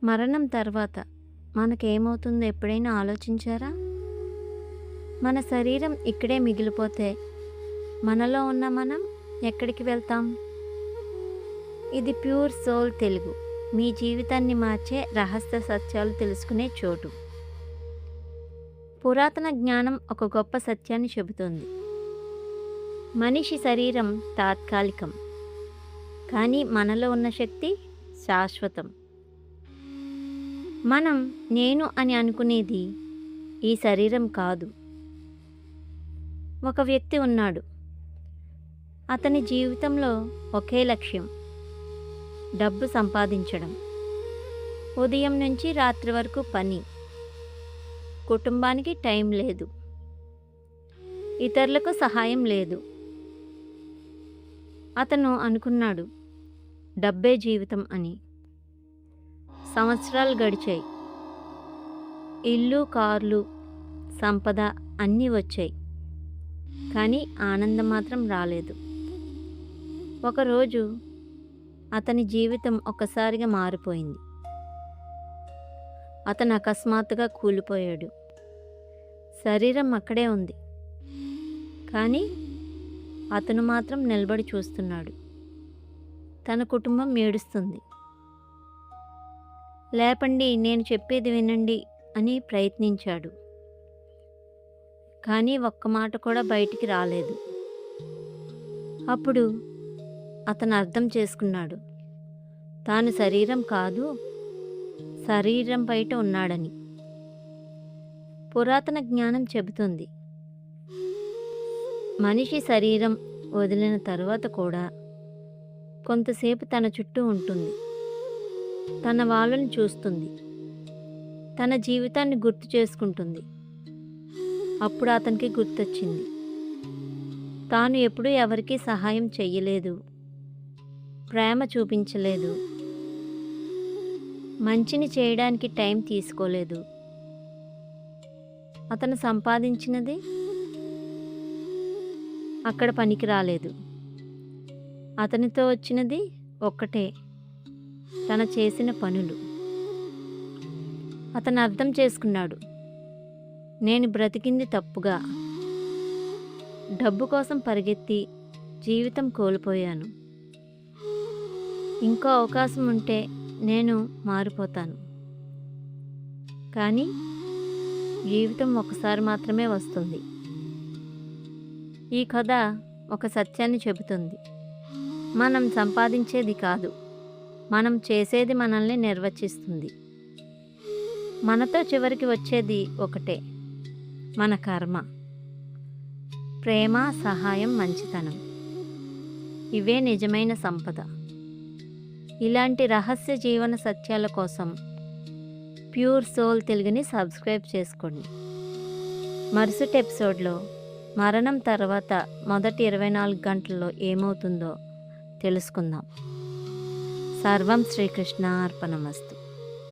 మరణం తర్వాత మనకేమవుతుందో ఎప్పుడైనా ఆలోచించారా? మన శరీరం ఇక్కడే మిగిలిపోతే మనలో ఉన్న మనం ఎక్కడికి వెళ్తాం? ఇది ప్యూర్ సోల్ తెలుగు, మీ జీవితాన్ని మార్చే రహస్య సత్యాలు తెలుసుకునే చోటు. పురాతన జ్ఞానం ఒక గొప్ప సత్యాన్ని చెబుతోంది. మనిషి శరీరం తాత్కాలికం, కానీ మనలో ఉన్న శక్తి శాశ్వతం. మనం నేను అని అనుకునేది ఈ శరీరం కాదు. ఒక వ్యక్తి ఉన్నాడు. అతని జీవితంలో ఒకే లక్ష్యం, డబ్బు సంపాదించడం. ఉదయం నుంచి రాత్రి వరకు పని, కుటుంబానికి టైం లేదు, ఇతరులకు సహాయం లేదు. అతను అనుకున్నాడు డబ్బే జీవితం అని. సంవత్సరాలు గడిచాయి. ఇల్లు, కార్లు, సంపద అన్నీ వచ్చాయి, కానీ ఆనందం మాత్రం రాలేదు. ఒకరోజు అతని జీవితం ఒక్కసారిగా మారిపోయింది. అతను అకస్మాత్తుగా కూలిపోయాడు. శరీరం అక్కడే ఉంది, కానీ అతను మాత్రం నిలబడి చూస్తున్నాడు. తన కుటుంబం ఏడుస్తుంది. లేపండి, నేను చెప్పేది వినండి అని ప్రయత్నించాడు, కానీ ఒక్క మాట కూడా బయటికి రాలేదు. అప్పుడు అతను అర్థం చేసుకున్నాడు, తాను శరీరం కాదు, శరీరం బయట ఉన్నాడని. పురాతన జ్ఞానం చెబుతుంది, మనిషి శరీరం వదిలిన తరువాత కూడా కొంతసేపు తన చుట్టూ ఉంటుంది. తన వాళ్ళని చూస్తుంది, తన జీవితాన్ని గుర్తు చేసుకుంటుంది. అప్పుడు అతనికి గుర్తొచ్చింది, తాను ఎప్పుడూ ఎవరికీ సహాయం చెయ్యలేదు, ప్రేమ చూపించలేదు, మంచిని చేయడానికి టైం తీసుకోలేదు. అతను సంపాదించినది అక్కడ పనికి రాలేదు. అతనితో వచ్చినది ఒక్కటే, తన చేసిన పనులు. అతను అర్థం చేసుకున్నాడు, నేను బ్రతికింది తప్పుగా, డబ్బు కోసం పరిగెత్తి జీవితం కోల్పోయాను. ఇంకో అవకాశం ఉంటే నేను మారిపోతాను, కానీ జీవితం ఒకసారి మాత్రమే వస్తుంది. ఈ కథ ఒక సత్యాన్ని చెబుతుంది, మనం సంపాదించేది కాదు, మనం చేసేది మనల్ని నిర్వచిస్తుంది. మనతో చివరికి వచ్చేది ఒకటే, మన కర్మ. ప్రేమ, సహాయం, మంచితనం, ఇవే నిజమైన సంపద. ఇలాంటి రహస్య జీవన సత్యాల కోసం ప్యూర్ సోల్ తెలుగుని సబ్స్క్రైబ్ చేసుకోండి. మరుసటి ఎపిసోడ్లో మరణం తర్వాత మొదటి 24 గంటల్లో ఏమవుతుందో తెలుసుకుందాం. సర్వం శ్రీకృష్ణార్పణమస్తు.